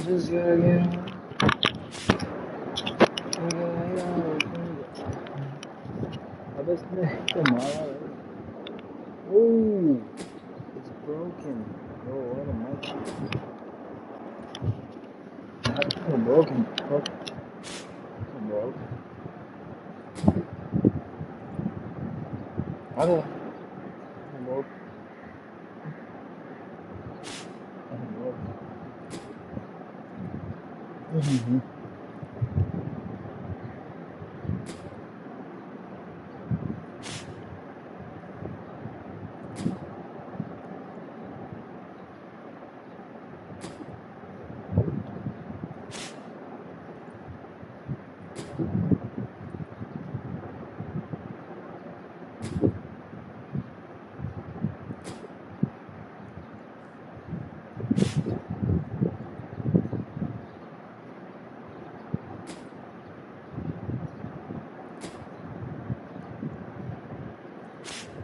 Just gotta get Habis kemana? Oh, it's broken. Oh, what am I? It's broken. Oh, it's broken. Ada. It's broken. It's broken. Mhm.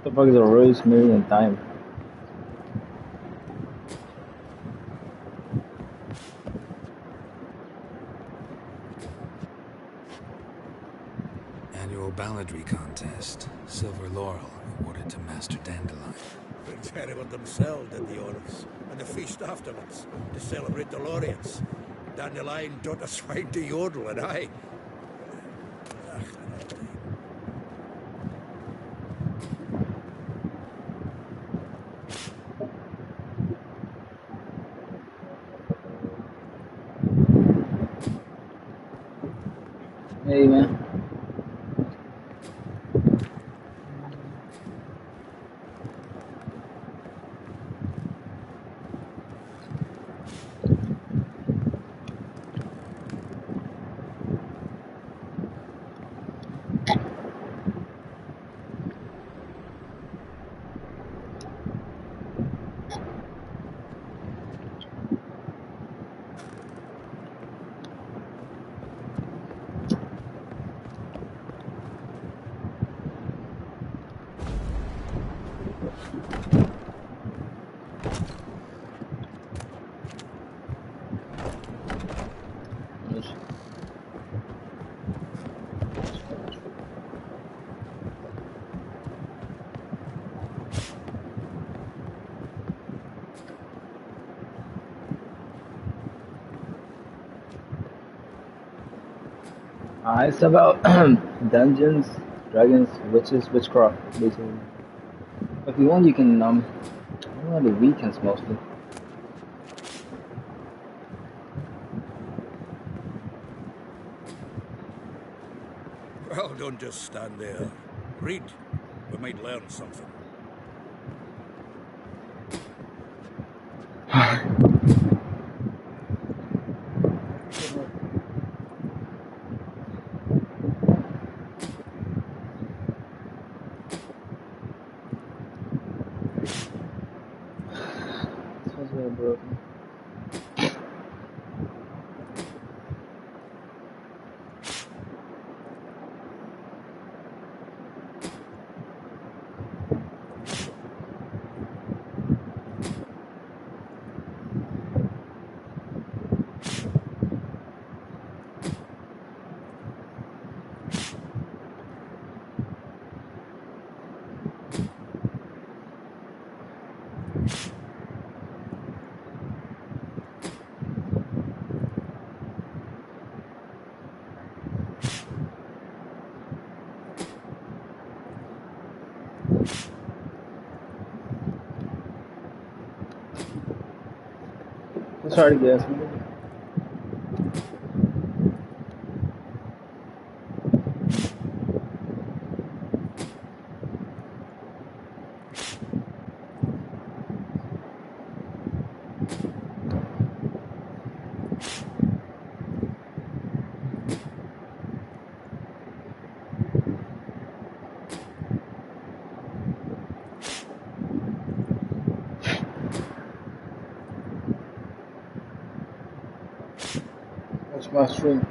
The fuck is a rosemary and thyme? Annual balladry contest. Silver laurel awarded to Master Dandelion. Prince Hereward himself did the honours, and the feast afterwards, to celebrate the laureates. Dandelion taught us swine to yodel, and I... Hey man. It's about dungeons, dragons, witches, witchcraft, basically. If you want, you can on the weekends mostly. Well, don't just stand there. Read. We might learn something. This one's really broken. It's hard to guess. That's my stream.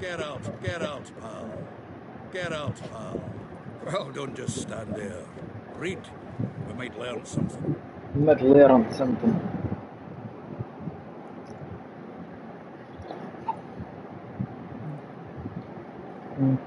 Get out, pal. Get out, pal. Well, don't just stand there. Read. We might learn something. Might learn something. Mm.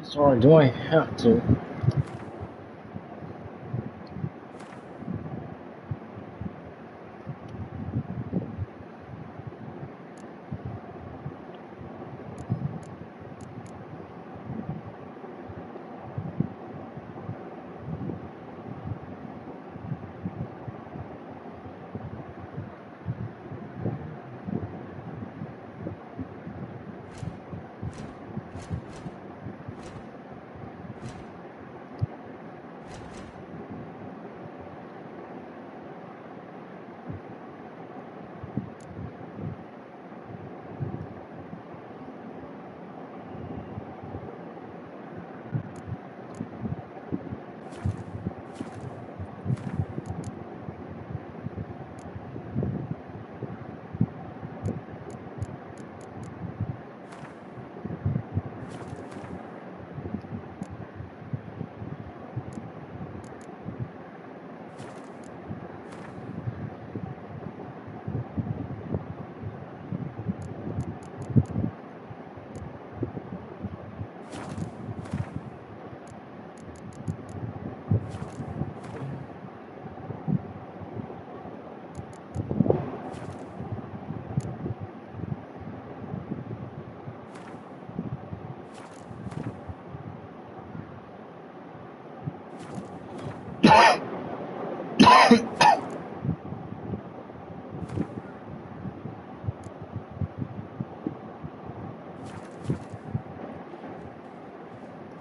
Sorry, do I have to?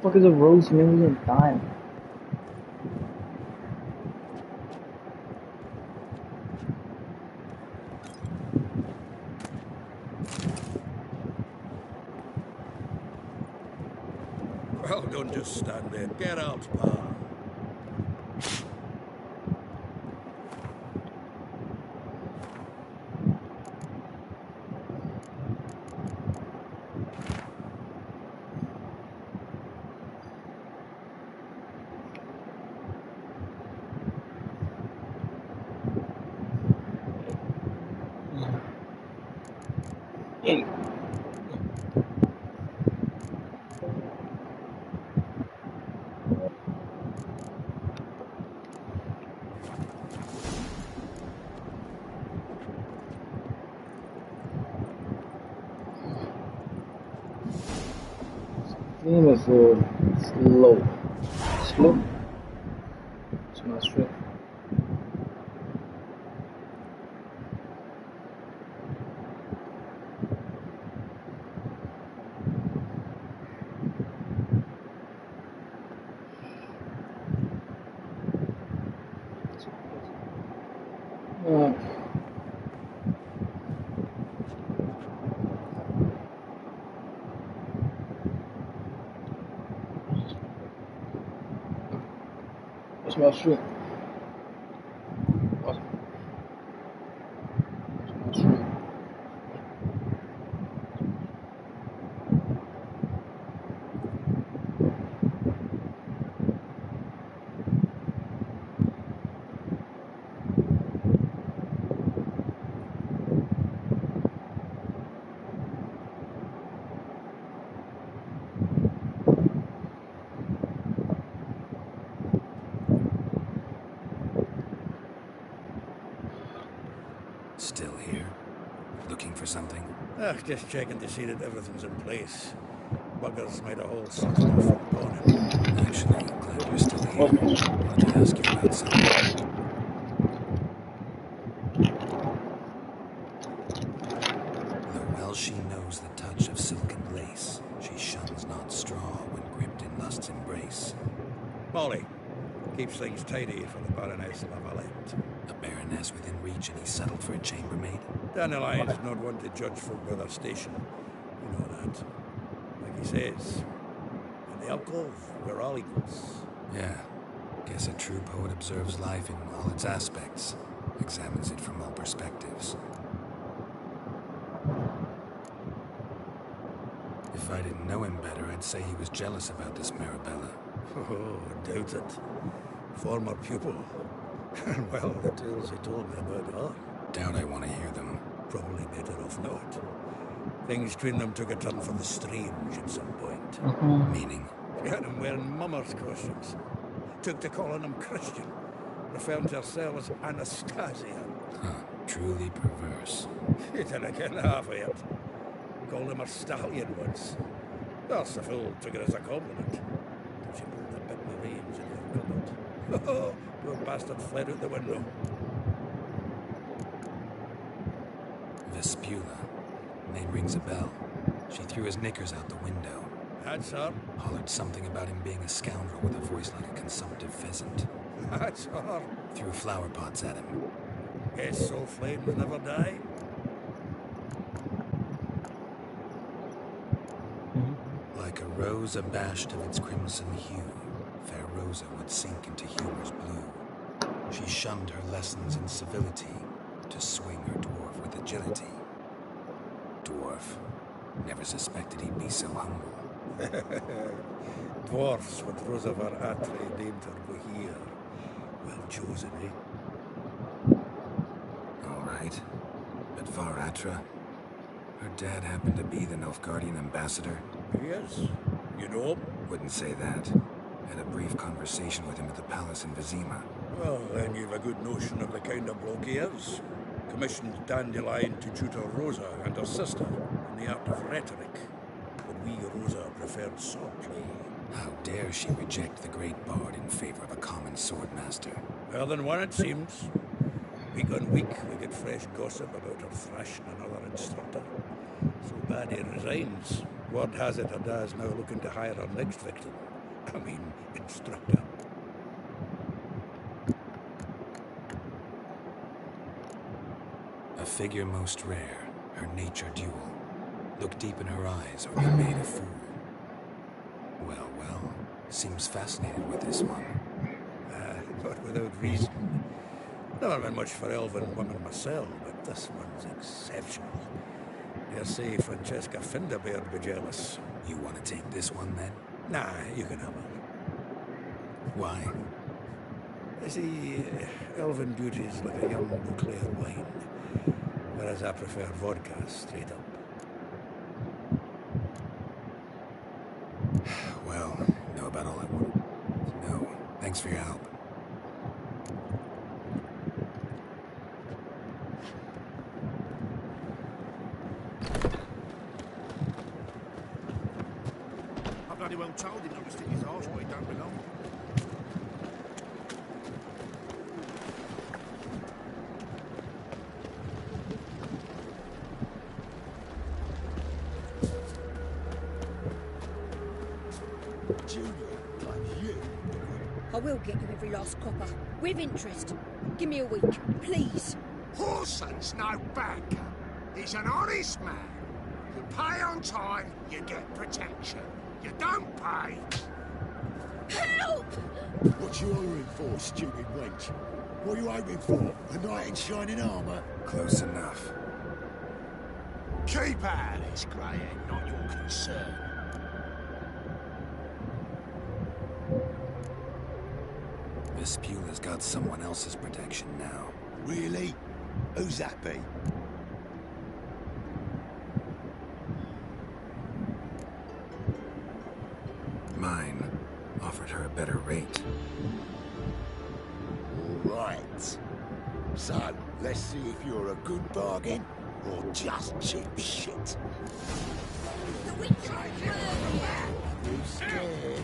Fuck is a rose million time? Well, don't just stand there. Get out, pal. Hey, game is slow. Slow? It's not straight. Uh, it's not straight. It's not straight. Still here? Looking for something? Just checking to see that everything's in place. Buggers made a whole system of upon him. Actually, glad you're still here. Wanted to ask you about something. Though well she knows the touch of silken lace, she shuns not straw when gripped in lust's embrace. Molly keeps things tidy for the Baroness Lavalette. A baroness within reach, and he settled for a chambermaid? Dandelions not one to judge folk by their station. You know that. Like he says, in the alcove, we're all equals. Yeah. Guess a true poet observes life in all its aspects, examines it from all perspectives. If I didn't know him better, I'd say he was jealous about this Marabella. Oh, doubt it. Former pupil. Well, the tales he told me about her. Doubt I want to hear them. Probably better off not. Things between them took a turn for the strange at some point. Meaning? Got him wearing mummers' costumes. Took to calling him Christian. Referring to herself as Anastasia. Huh. Truly perverse. He didn't get half of it. Called him a stallion once. That's the fool took it as a compliment. Till she pulled a bit of the reins in her cupboard. Oh, poor bastard fled out the window. Vespula. Name rings a bell. She threw his knickers out the window. That's her. Hollered something about him being a scoundrel with a voice like a consumptive pheasant. That's her. Threw flower pots at him. Guess so flames never die. Like a rose abashed of its crimson hue, fair Rosa would sink into humor's blue. She shunned her lessons in civility to swing her dwarf with agility. Dwarf. Never suspected he'd be so humble. Dwarfs with Rosa var Atre named her Bohir. Well chosen, eh? All right. But Varatra, her dad happened to be the Nilfgaardian ambassador. Yes. You know him? Wouldn't say that. Had a brief conversation with him at the palace in Vizima. Well, then you've a good notion of the kind of bloke he is. Commissioned Dandelion to tutor Rosa and her sister in the art of rhetoric. But we, Rosa, preferred swordplay. How dare she reject the great bard in favor of a common swordmaster? Well, then one it seems. Week on week, we get fresh gossip about her thrashing another instructor. So bad he resigns. Word has it her dad's now looking to hire her next victim. I mean, instructor. A figure most rare, her nature dual. Look deep in her eyes, or you're made a fool. Well, well, seems fascinated with this one. Not without reason. Never been much for elven women myself, but this one's exceptional. Dare say Francesca Finderbeard be jealous. You want to take this one, then? Nah, you can have her. Why? You see, elven beauty is like a young nuclear wine, whereas I prefer vodka straight up. Well, know about all I want to know. Thanks for your help. I bloody well told him not to stick his arse where he don't belong. I will get you every last copper, with interest. Give me a week, please. Horson's no banker. He's an honest man. You pay on time, you get protection. You don't pay. Help! What you ordering for, stupid wench? What are you hoping for? A knight in shining armour? Close enough. Keep out of this, Greyhead, not your concern. Vespula's got someone else's protection now. Really? Who's that be? Mine offered her a better rate. All right. So, let's Let's see if you're a good bargain or just cheap shit. The witch will burn you. You scared?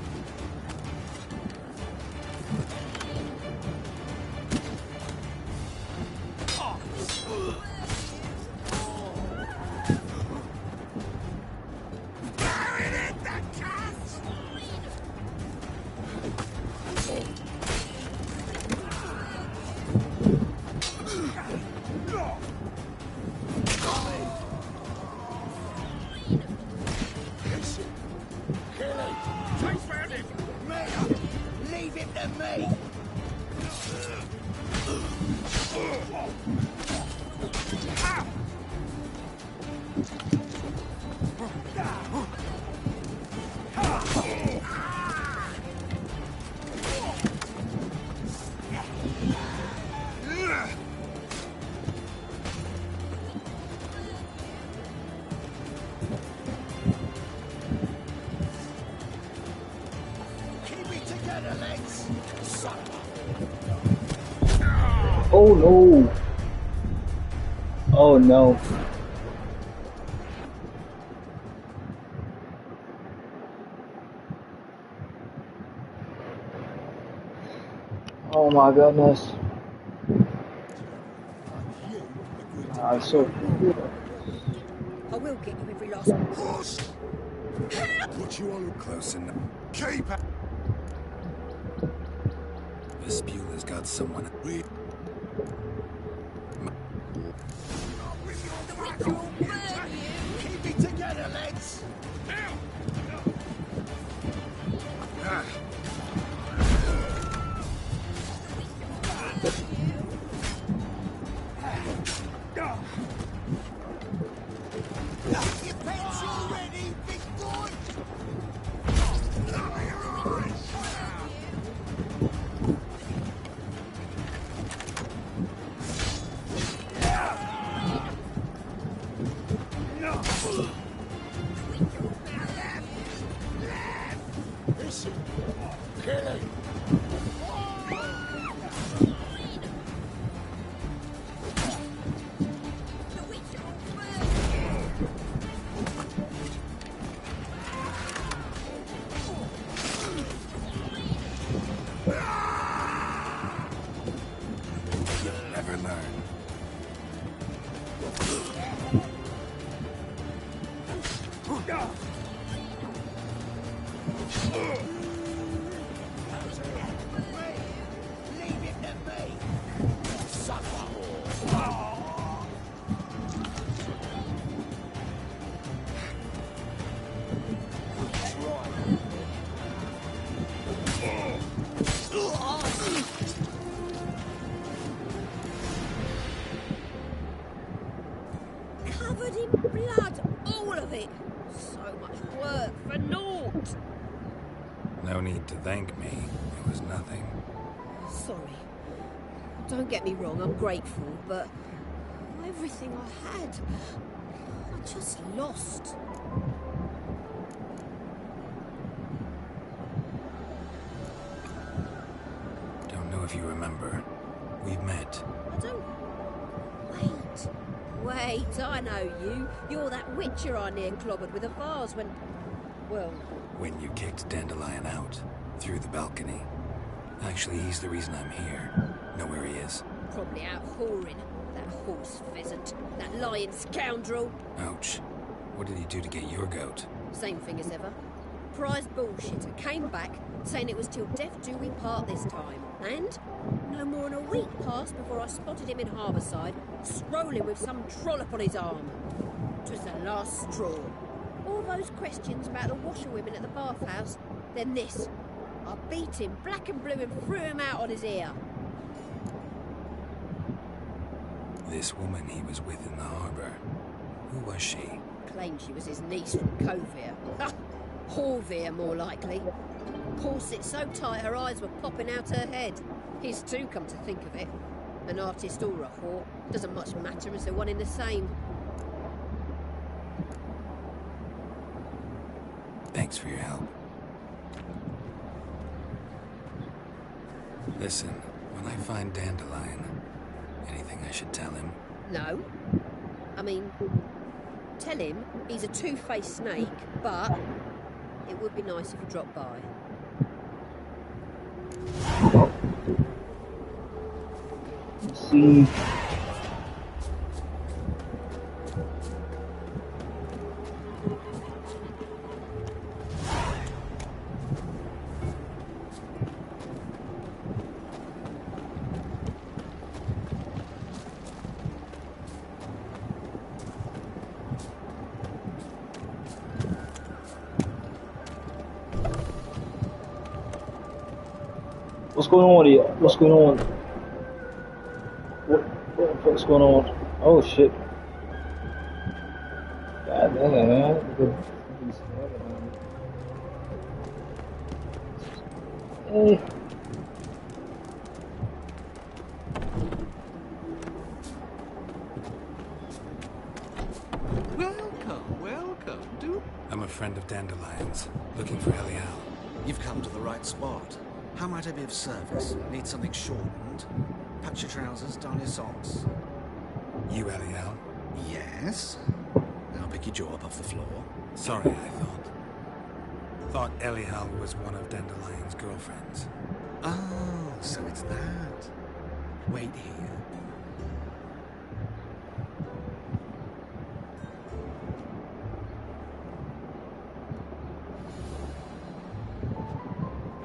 Oh no! Oh no! Oh my goodness! I'm so. I will get you every last... Horse! What you want? Close enough. Keep it! Vespula's got someone. We The witch will burn you. keep it together, lads. Your pants all ready, big boy? Listen, Kelly. The witch will burn you. You'll never learn. Leave it to me. Suffer. Covered in blood, all of it. So much work for naught. No need to thank me. It was nothing. Sorry. Don't get me wrong, I'm grateful, but everything I had, I just lost. Don't know if you remember. We've met. I don't... Wait, I know you. You're that witcher I near clobbered with a vase when... Well, When you kicked Dandelion out. Through the balcony. Actually, he's the reason I'm here. Know where he is? probably out whoring. That horse pheasant. That lying scoundrel. Ouch. What did he do to get your goat? Same thing as ever. Prize bullshitter came back, saying it was till death do we part this time. And no more than a week passed before I spotted him in Harbourside, strolling with some trollop on his arm. 'Twas the last straw. All those questions about the washerwomen at the bathhouse, then this. I beat him black and blue and threw him out on his ear. This woman he was with in the harbour. Who was she? Claimed she was his niece from Covere. Ha! Horvere, more likely. Corset so tight her eyes were popping out her head. His too, come to think of it. An artist or a whore. Doesn't much matter as they're one in the same. Thanks for your help. Listen, when I find Dandelion, Anything I should tell him? No. I mean, tell him he's a two-faced snake, but it would be nice if he dropped by. Let's see. What's going on here? What's going on? What the fuck's going on? Oh shit. God damn, man. Hey. Welcome. I'm a friend of Dandelion's, looking for Elial. You've come to the right spot. How might I be of service? Need something shortened? Patch your trousers, darn your socks. You Elial? Yes? Now pick your jaw up off the floor. Sorry, I thought Elial was one of Dandelion's girlfriends. Oh, so it's that. Wait here.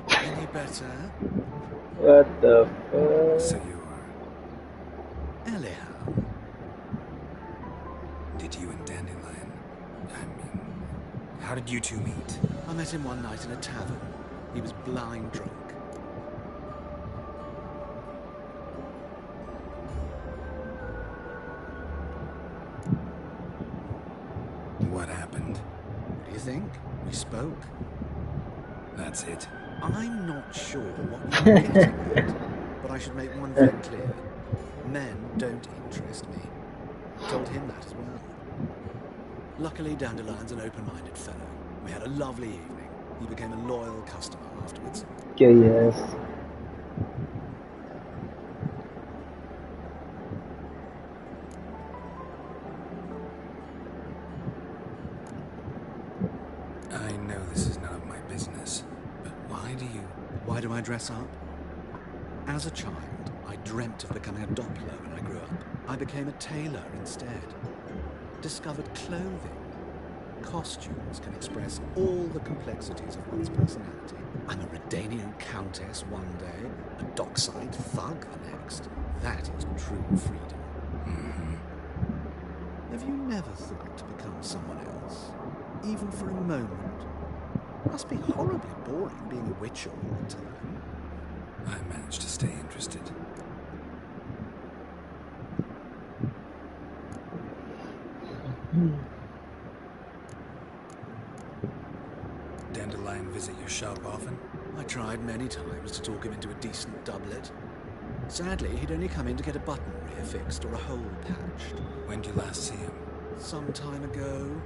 Any better? What the fuck? So you're... Elial. Did you and Dandelion... how did you two meet? I met him one night in a tavern. He was blind drunk. What happened? What do you think? We spoke. That's it. I'm not sure what you're getting at, but I should make one thing clear. Men don't interest me. Told him that as well. Luckily, Dandelion's an open-minded fellow. We had a lovely evening. He became a loyal customer afterwards. Okay, yes. I know this is none of my business, but why do you... Why do I dress up? As a child, I dreamt of becoming a Doppler when I grew up. I became a tailor instead. Discovered clothing. Costumes can express all the complexities of one's personality. I'm a Redanian countess one day, a dockside thug the next. That is true freedom. Have you never thought to become someone else? Even for a moment? Must be horribly boring being a witch all the time. I managed to stay interested. Dandelion visit your shop often? I tried many times to talk him into a decent doublet. Sadly, he'd only come in to get a button reaffixed or a hole patched. When did you last see him? Some time ago.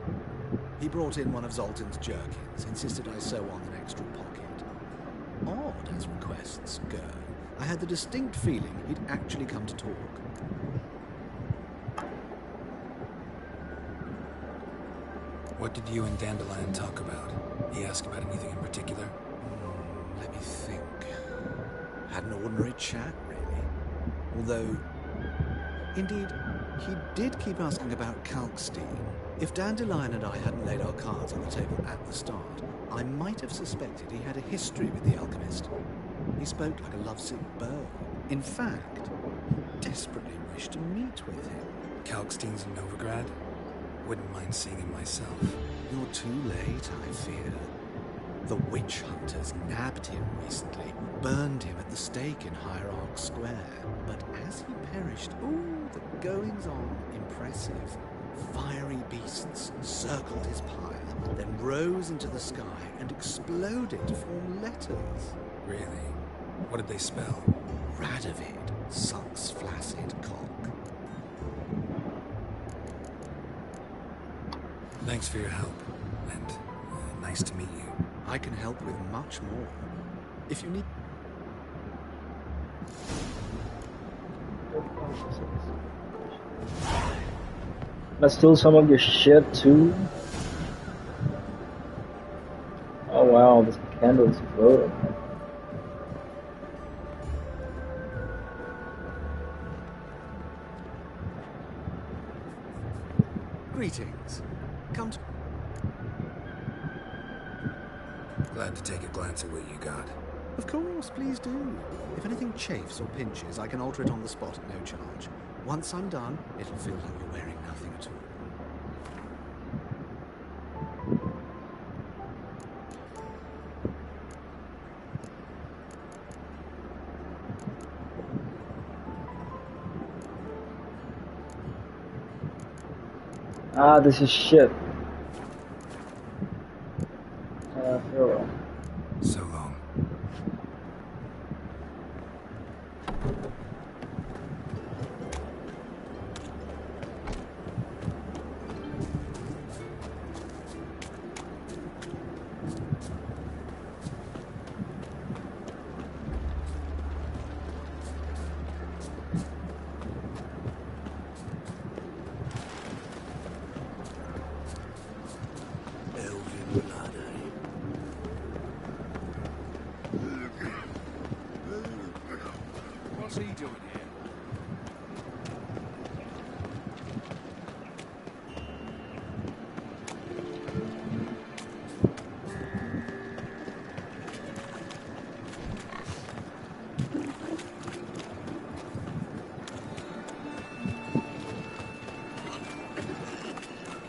He brought in one of Zoltan's jerkins, insisted I sew on an extra pocket. Odd as requests go. I had the distinct feeling he'd actually come to talk. What did you and Dandelion talk about? He asked about anything in particular? Let me think. Had an ordinary chat, really. Although, indeed, he did keep asking about Kalkstein. If Dandelion and I hadn't laid our cards on the table at the start, I might have suspected he had a history with the alchemist. He spoke like a lovesick beau. In fact, he desperately wished to meet with him. Kalkstein's in Novigrad? Wouldn't mind seeing him myself. You're too late, I fear. The witch hunters nabbed him recently, burned him at the stake in Hierarch Square. But as he perished, the goings-on impressive. Fiery beasts circled his pile, then rose into the sky and exploded to form letters. Really? What did they spell? Radovid sucks flaccid cock. Thanks for your help, and nice to meet you. I can help with much more. If you need... Can I steal some of your shit too? Oh wow, this candle is floating. Greetings. Come to... Glad to take a glance at what you got. Of course, please do. If anything chafes or pinches, I can alter it on the spot at no charge. Once I'm done, it'll feel like you're wearing nothing at all. Ah, this is shit. Farewell. So long. What's he doing here?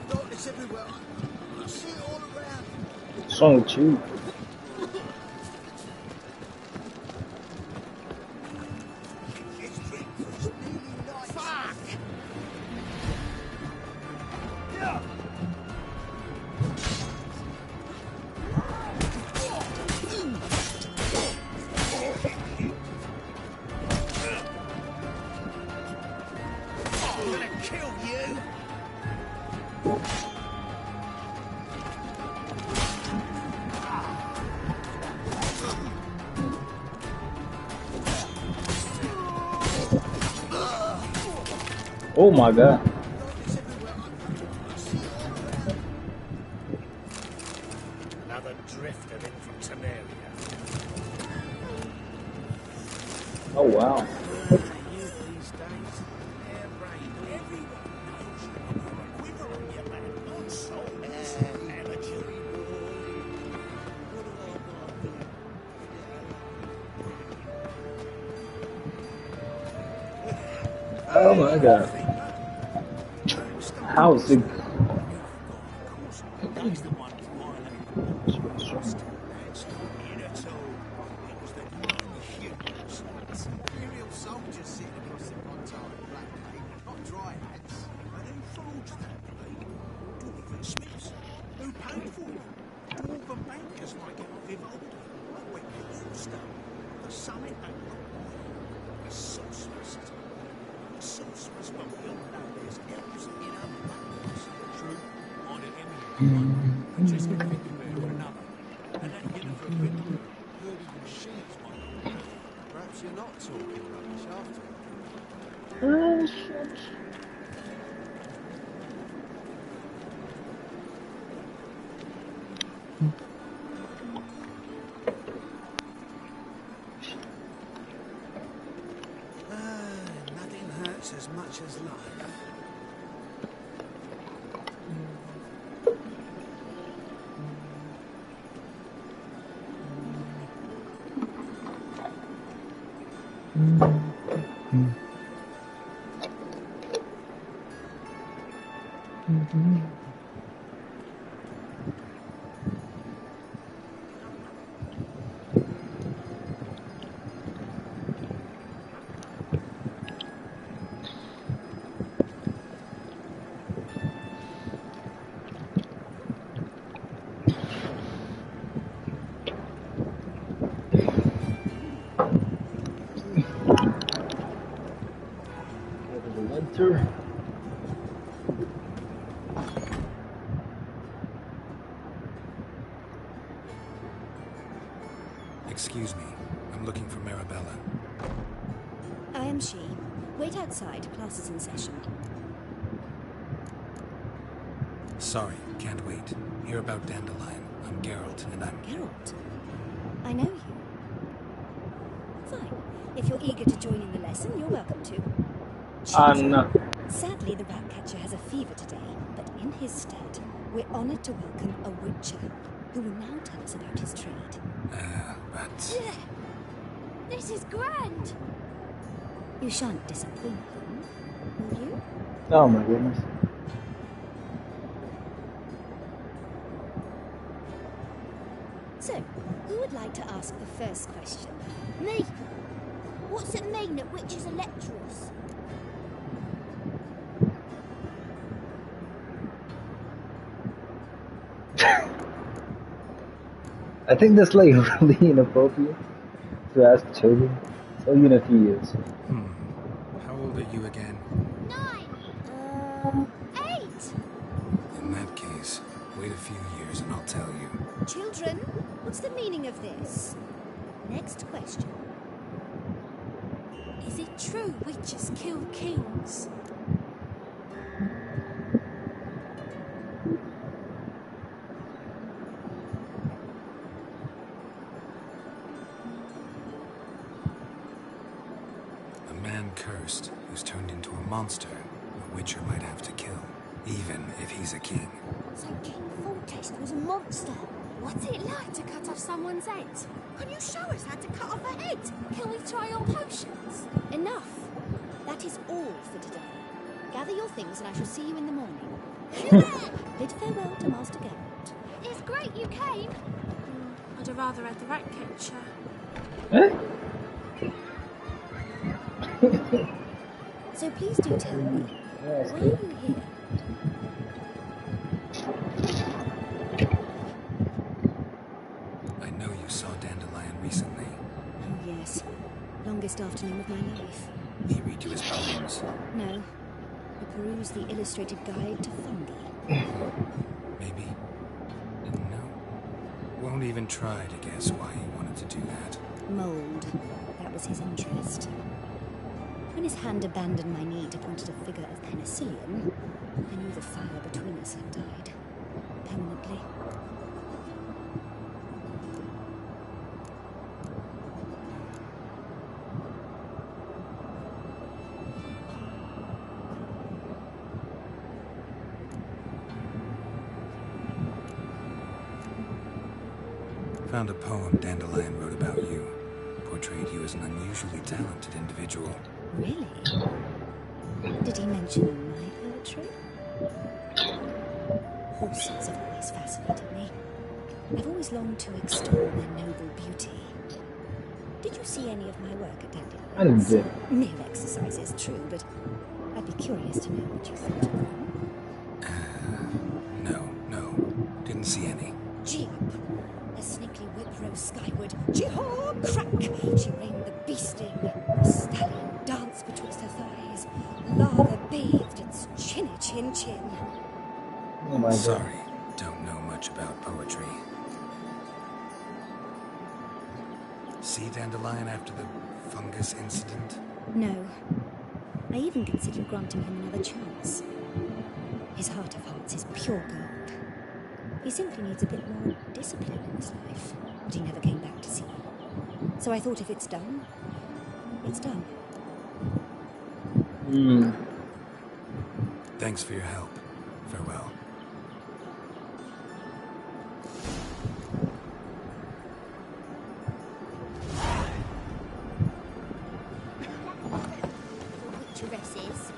Darkness everywhere. I see it all around. What's wrong with you? It's breakfast. Nearly night. Fuck! Yeah. I'm gonna kill you. Oh my god. Another drifter in from Temeria. Oh wow. These days, air rain. Everyone knows you're a quiver on your man. Not so amateur. Oh my god. How's it? He's the one who violated the laws. That's not it at all. It was the non-humans. Imperial soldiers sitting across the Montana Black Lake, not dry hats. But who forged that blade? Dwarven smiths. Who paid for it? Dwarven bankers might get off Vivaldi. But when you Ulster, the summit that looked like a sorceress. Sorcerers won't know there's elves in her bones. True. Might have given you one, but just get fit to bear another. And then get her for a bit. Heard even sheets might. Perhaps you're not talking rubbish after all. Oh shit. Nothing hurts as much as life. Over the winter. Excuse me. I'm looking for Marabella. I am she. Wait outside. Class is in session. Sorry, can't wait. Hear about Dandelion. I'm Geralt, and I'm... Geralt? I know you. Fine. If you're eager to join in the lesson, you're welcome to. No. Sadly, the Ratcatcher has a fever today, but in his stead, we're honoured to welcome a Witcher, who will now tell us about his trade. But... Yeah. This is grand. You shan't disappoint them, will you? Oh my goodness. So, who would like to ask the first question? Me. What's it mean that witches are lecturers? I think that's like really inappropriate to ask children. So you in a few years. How old are you again? 9. 8. In that case, wait a few years and I'll tell you. Children, what's the meaning of this? Next question. Is it true witches kill kings? A man cursed who's turned into a monster, a witcher might have to kill, even if he's a king. So King Foltest was a monster. What's it like to cut off someone's head? Can you show us how to cut off a head? Can we try on potions? Enough. That is all for today. Gather your things and I shall see you in the morning. Bid farewell to Master Geralt. It's great you came. I'd have rather had the Ratcatcher. So please do tell me, why are you here? I know you saw Dandelion recently. Oh yes, longest afternoon of my life. He read you his poems. No, I perused the illustrated guide to fungi. Maybe. Didn't know. Won't even try to guess why he wanted to do that. Mold, that was his interest. When his hand abandoned my knee to point at a figure of penicillium, I knew the fire between us had died. Permanently. Found a poem Dandelion wrote about you. Portrayed you as an unusually talented individual. Really? Did he mention my poetry? Horses have always fascinated me. I've always longed to extol their noble beauty. Did you see any of my work at I didn't Dandelion's? see. Mere exercises, true, but I'd be curious to know what you thought of them. No. Didn't see any. Gee up! The snaky whip rose skyward. Jee-haw! Crack! She reined the beast in. The stallion danced betwixt her thighs. Lava bathed its chinny chin. Oh my god. Sorry, don't know much about poetry. See Dandelion after the fungus incident? No. I even considered granting him another chance. His heart of hearts is pure gold. He simply needs a bit more discipline in his life, but he never came back to see me. So I thought if it's done, it's done. Thanks for your help. Farewell. Witcheresses.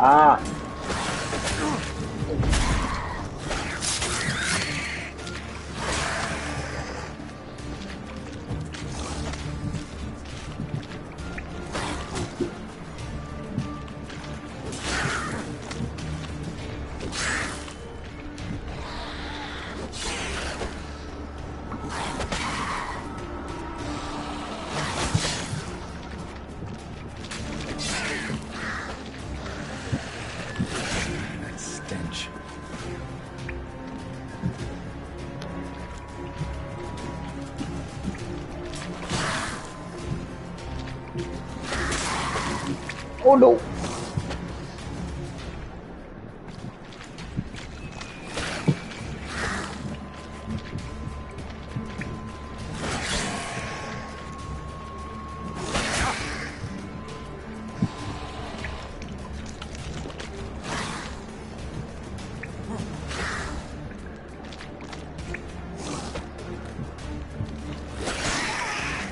Ah. That stench. Oh no.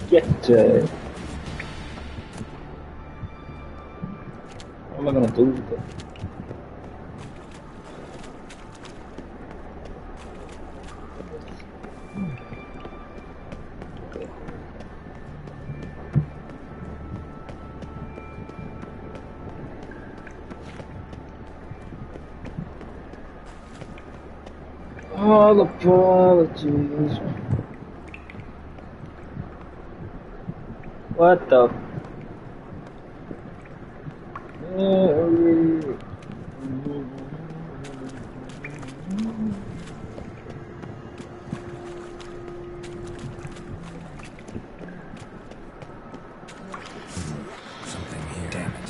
Get what am I gonna do with it? All apologies. What the? Something here. Damn it.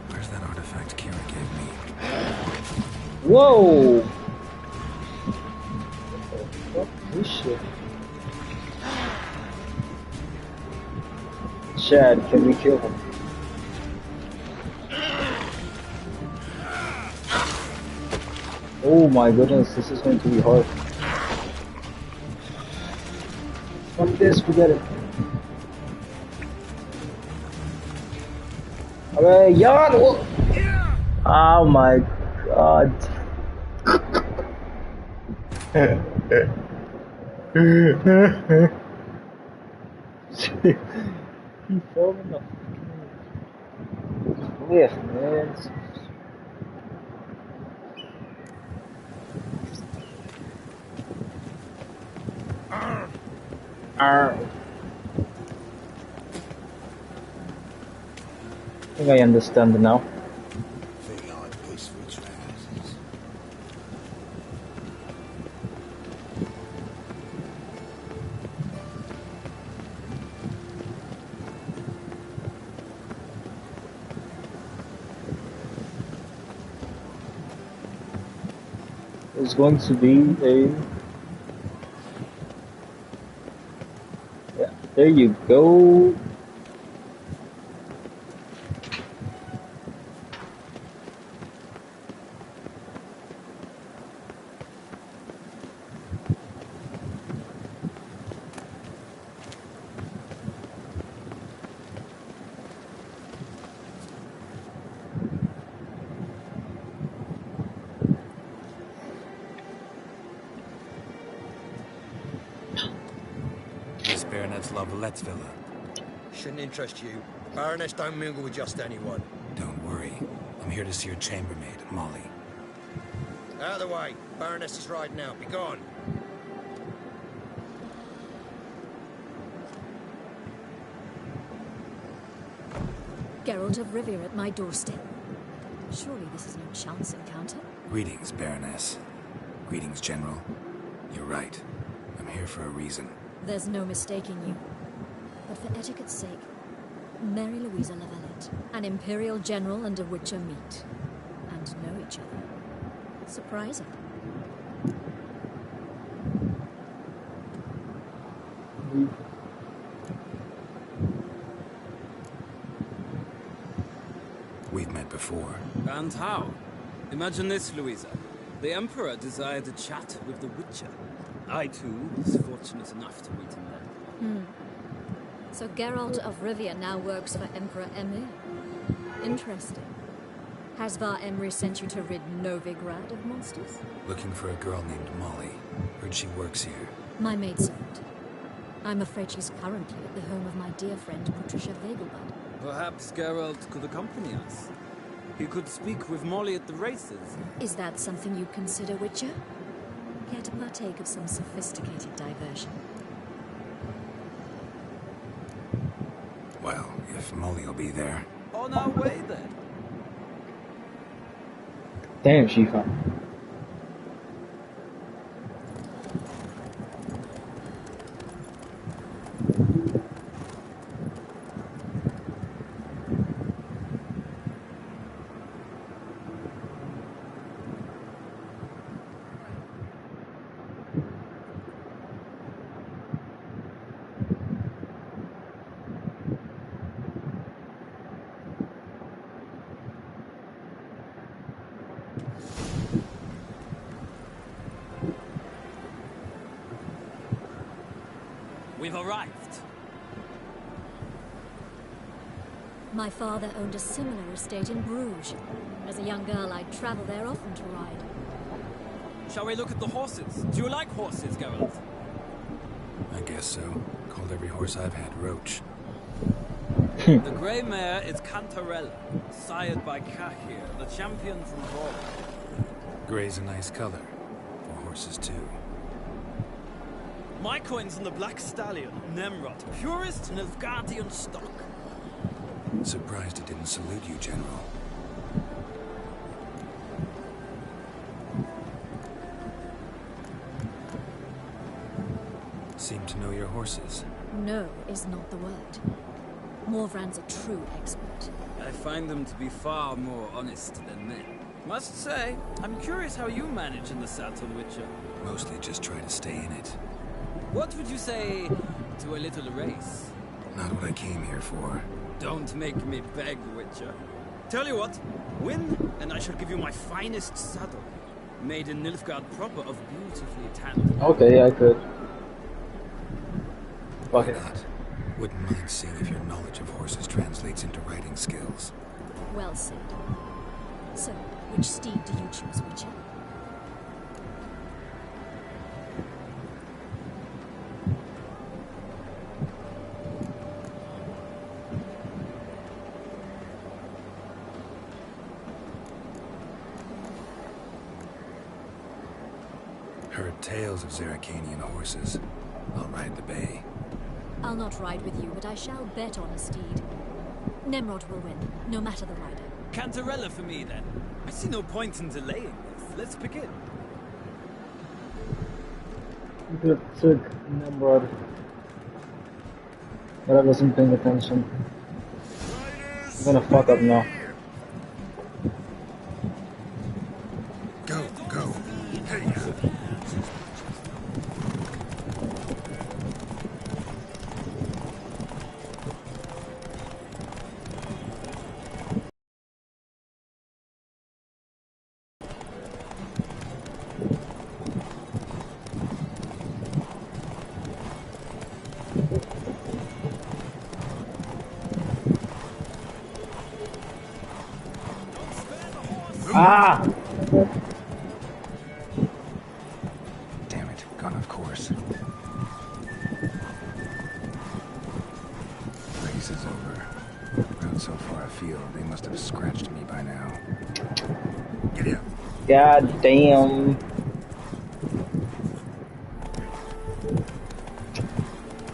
Where's that artifact Kira gave me? Whoa! What this shit? Chad, can we kill him? Oh my goodness, this is going to be hard. Fuck this, forget it. Alright, yawn! Oh my god. He fell in the cliff, man. Arr. I think I understand now. Feel like peaceful trousers. It's going to be a... Yeah, there you go. This Baronet's Lavallette's villa. Shouldn't interest you. The Baroness don't mingle with just anyone. Don't worry. I'm here to see your chambermaid, Molly. Out of the way. Baroness is riding out. Be gone. Geralt of Rivia at my doorstep. Surely this is no chance encounter. Greetings, Baroness. Greetings, General. You're right. I'm here for a reason. There's no mistaking you. But for etiquette's sake, Mary Louisa Lavalette, an Imperial General and a Witcher meet. And know each other. Surprising. We've met before. And how? Imagine this, Louisa. The Emperor desired a chat with the Witcher. I, too, was fortunate enough to meet him there. So Geralt of Rivia now works for Emperor Emir. Interesting. Has Var Emry sent you to rid Novigrad of monsters? Looking for a girl named Molly. Heard she works here. My maidservant. I'm afraid she's currently at the home of my dear friend Patricia Vegelbud. Perhaps Geralt could accompany us. He could speak with Molly at the races. Is that something you'd consider, Witcher? Care to partake of some sophisticated diversion? Well, if Molly will be there. On our way, then. Damn, Shifa. We've arrived. My father owned a similar estate in Bruges. As a young girl, I'd travel there often to ride. Shall we look at the horses? Do you like horses, Geralt? I guess so. Called every horse I've had Roach. The grey mare is Cantarella, sired by Kahir, the champion from Gaul. Grey's a nice color. For horses, too. My coin's on the Black Stallion, Nemrod, purest Nilfgaardian stock. Surprised it didn't salute you, General. Seem to know your horses. No is not the word. Morvran's a true expert. I find them to be far more honest than men. Must say, I'm curious how you manage in the saddle, Witcher. Mostly just try to stay in it. What would you say to a little race? Not what I came here for. Don't make me beg, Witcher. Tell you what, win, and I shall give you my finest saddle. Made in Nilfgaard proper of beautifully tanned. Okay, I could. Fuck Why it. not? Wouldn't mind seeing if your knowledge of horses translates into riding skills. Well said. So, which steed do you choose, Witcher? Heard tales of Zeracanian horses. I'll ride the bay. I'll not ride with you, but I shall bet on a steed. Nemrod will win, no matter the rider. Cantarella for me, then. I see no point in delaying this. Let's begin. Good, took Nimrod. But I wasn't paying attention. I'm gonna fuck up now. Go, go. Hey. Ah! Damn it, gone off course. Race is over. Rode so far afield, they must have scratched me by now. Get up. God damn.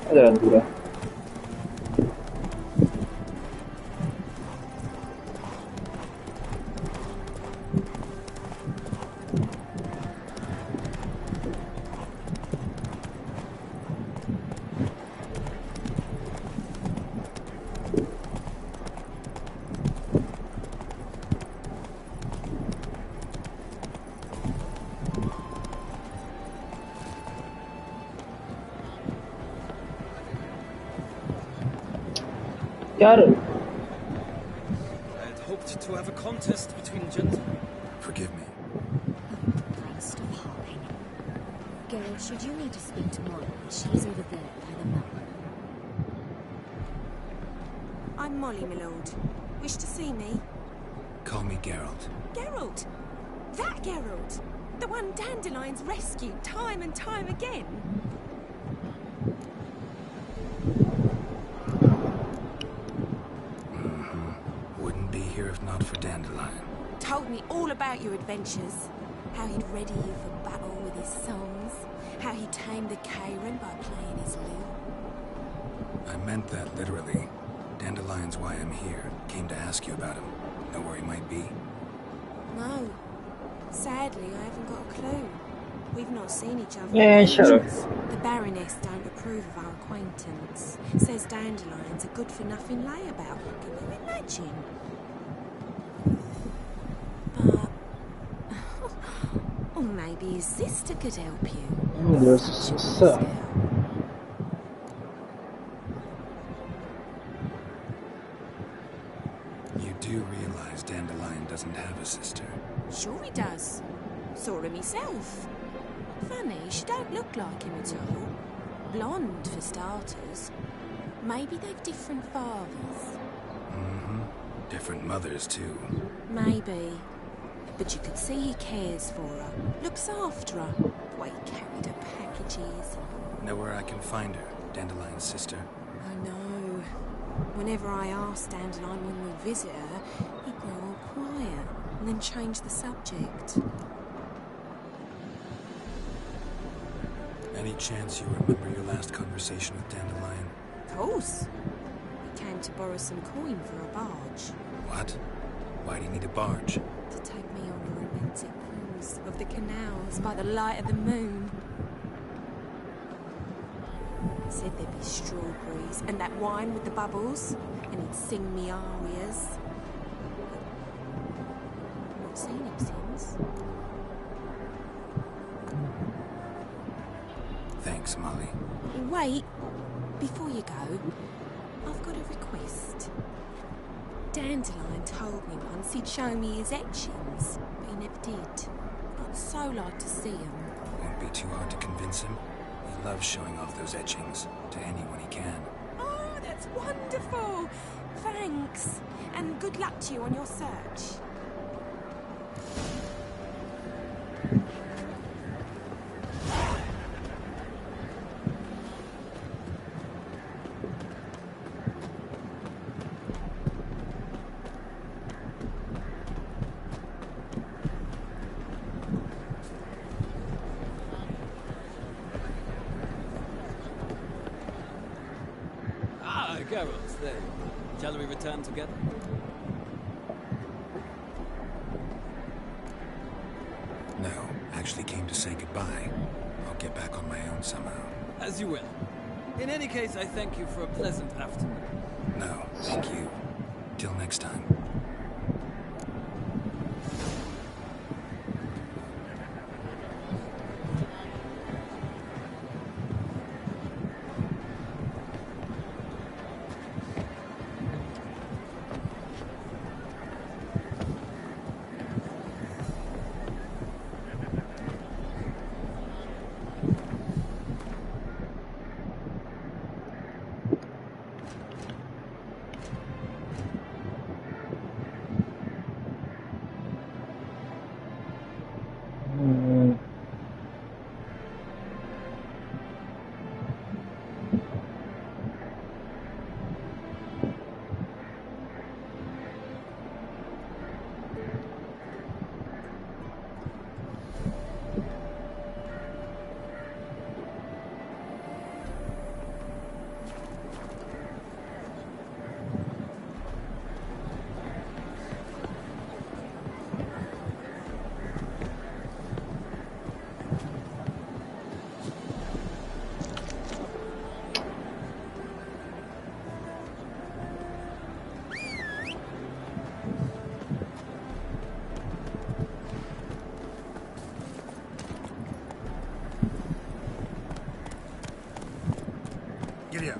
I didn't do that. Got it. I had hoped to have a contest between gentlemen. Forgive me. Christ of Harping. Gale, should you need to speak to Molly, she's over there by the map. I'm Molly, my lord. Wish to see me? Call me Geralt. Geralt? That Geralt? The one Dandelion's rescued time and time again? Wouldn't be here if not for Dandelion. Told me all about your adventures. How he'd ready you for battle with his songs. How he tamed the Karen by playing his lute. I meant that literally. Dandelion's why I'm here. Came to ask you about him. Know where he might be? No. Sadly, I haven't got a clue. We've not seen each other. Yeah, shut up. The Baroness don't approve of our acquaintance. Says Dandelion's a good-for-nothing layabout. Can you imagine? But... or maybe his sister could help you. Oh, there's a sister. You do realize Dandelion doesn't have a sister? Sure he does. Saw her myself. Funny, she don't look like him at all. Blonde, for starters. Maybe they've different fathers. Different mothers, too. Maybe. But you could see he cares for her. Looks after her. The way he carried her packages. Know where I can find her? Dandelion's sister? I know. Whenever I asked Dandelion when we'd visit her, he'd grow all quiet and then change the subject. Any chance you remember your last conversation with Dandelion? Of course. He came to borrow some coin for a barge. What? Why do you need a barge? To take me on a romantic cruise of the canals by the light of the moon. He said there'd be strawberries and that wine with the bubbles, and he'd sing me arias. I've not seen him since. Thanks, Molly. Wait, before you go, I've got a request. Dandelion told me once he'd show me his etchings, but he never did. I'd so like to see them. Won't be too hard to convince him. He loves showing off those etchings to anyone he can. Oh, that's wonderful! Thanks, and good luck to you on your search. Geralt, there. Shall we return together? No, actually came to say goodbye. I'll get back on my own somehow. As you will. In any case, I thank you for a pleasant afternoon. No, thank you. Till next time. Giddy up.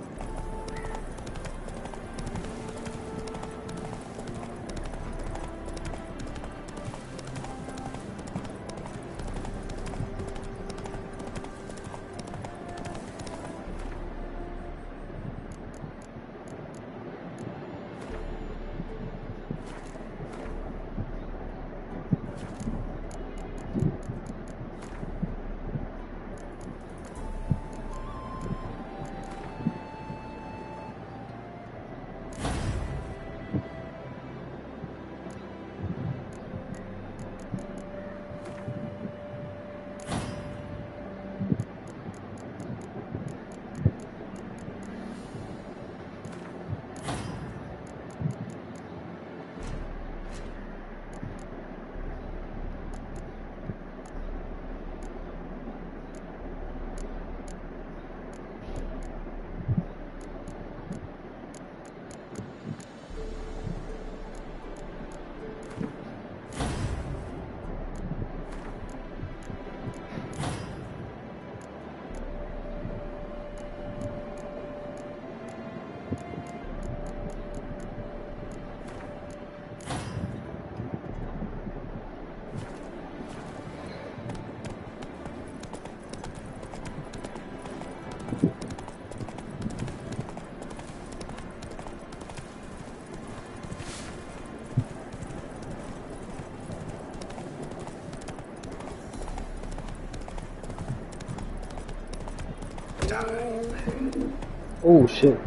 Oh shit.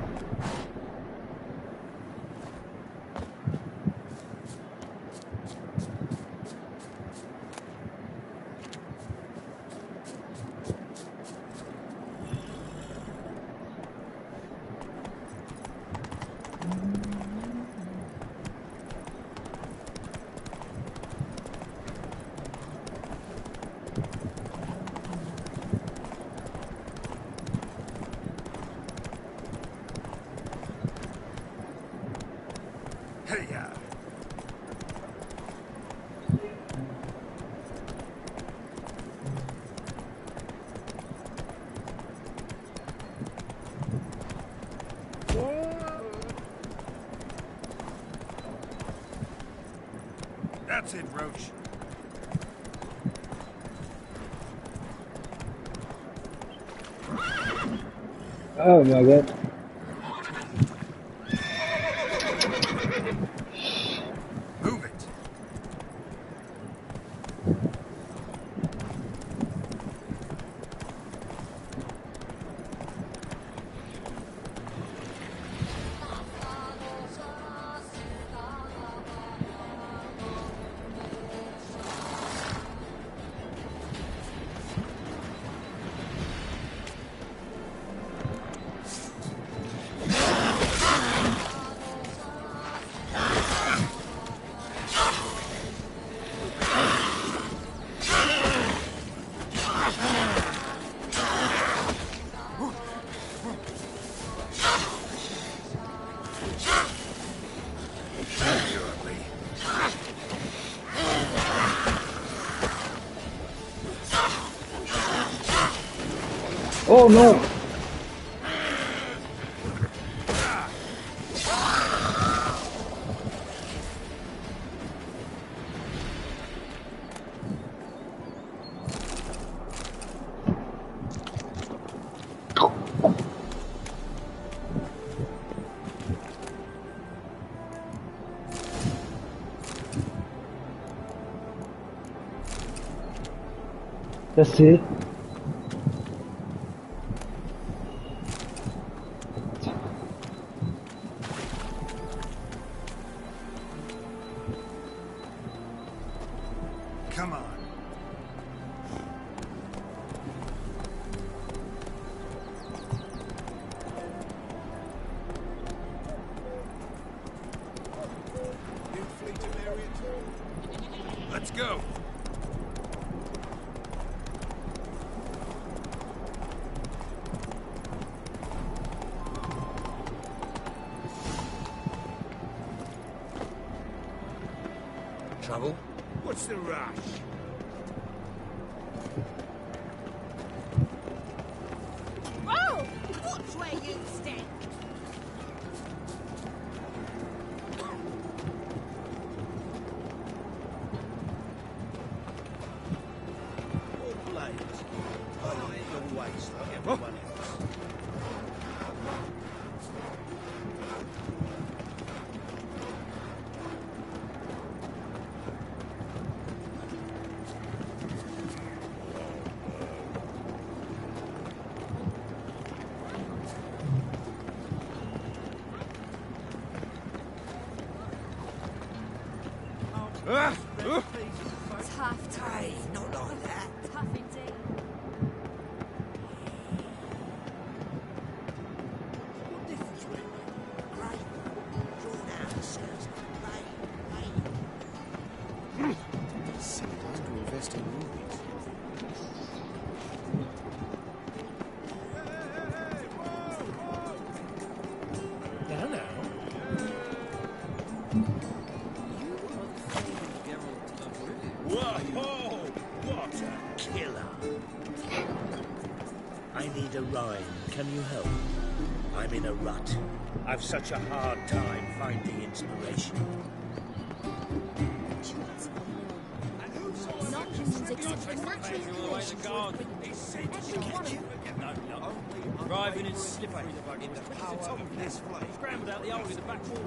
That's it, Roach. Oh my god. Move it. Oh no! That's it. Come on. New fleet of Arians. Let's go. Trouble? What's the rush? Oh! Watch where you step! All blades. I like your waist like everyone else. Tough, Hey, not like that. tough indeed. What difference would it make? Great. Drawn out sounds great. Silly time to invest in movies. No, no. Whoa! What a killer! I need a rhyme. Can you help? I'm in a rut. I've such a hard time finding inspiration. Non-humans exhibit a natural inclination towards Driving in slippery in the power of this flame. Scrambled out the hole in the back wall.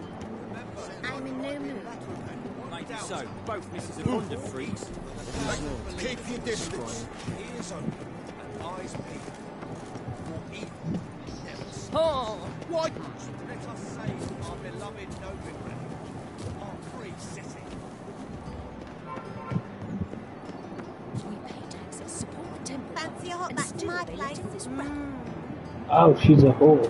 I'm in no mood. Maybe so. Both misses are under freeze. Keep your distance. Ears open and eyes peeled. For evil Oh. Why let us save our beloved nobleman, our free city? We pay taxes, support the temple. Fancy a hot and back to still my they place? let in this rabble. Oh, she's a whore.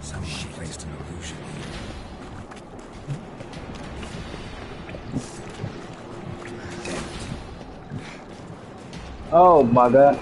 Someone placed an illusion here. Oh my god.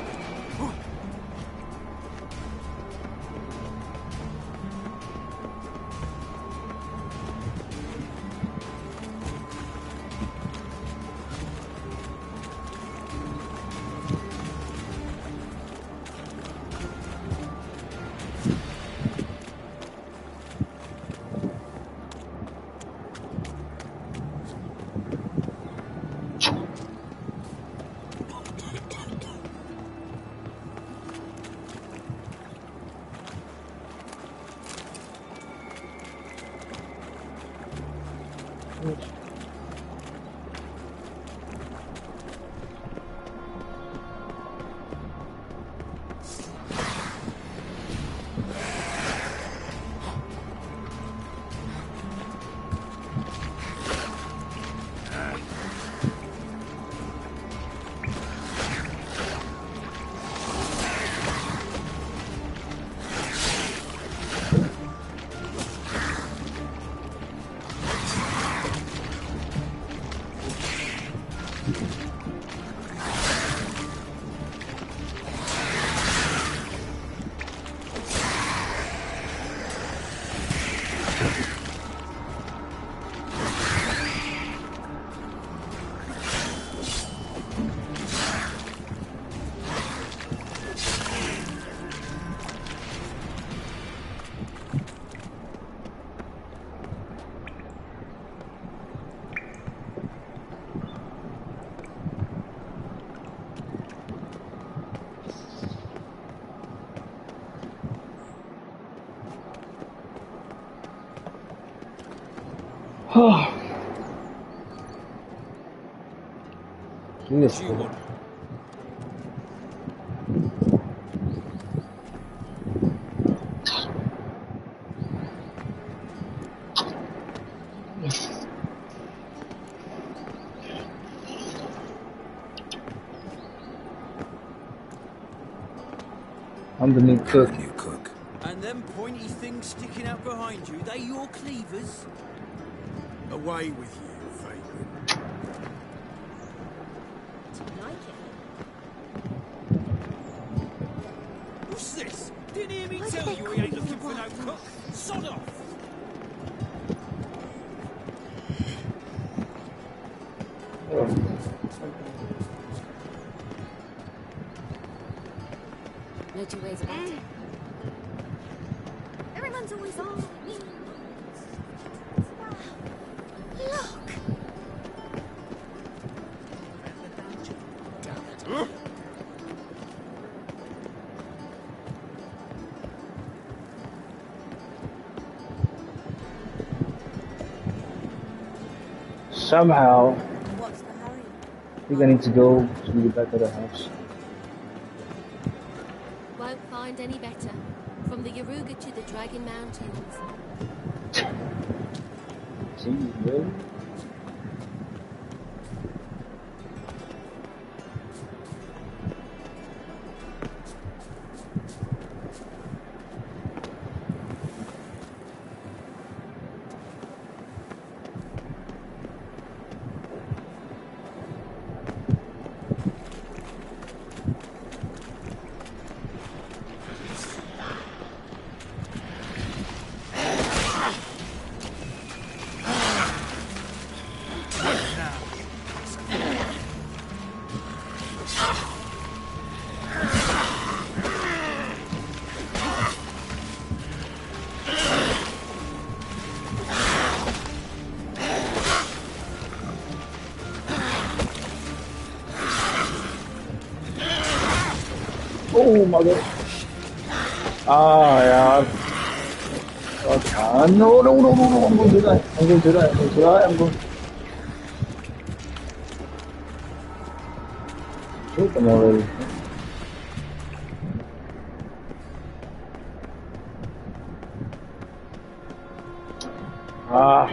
Oh. Yes. I'm the new You're cook. a new cook. And them pointy things sticking out behind you, they your cleavers? Away with you, vagrant. Do you like it? What's this? Didn't hear me Why do tell they you call we ain't you looking the for no Wild cook. Sod off! No two ways about it. Everyone's always on me. Look! Somehow, What's the hurry? I think I need to go to the back of the house. Won't find any better. From the Yaruga to the Dragon Mountains. Gee, really? Oh my god. Ah, यार. No, no, no, no, no. I'm going to do that. I'm going to do that. I'm going to do that. I'm going to shoot them already. Ah.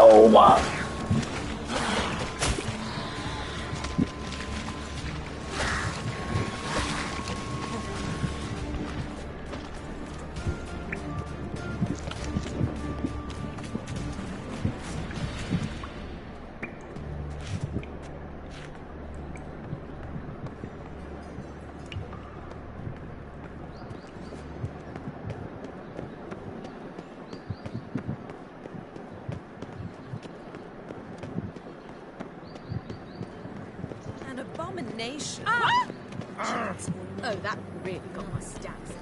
Oh my. An abomination. Ah! Oh, that really got my stamps out.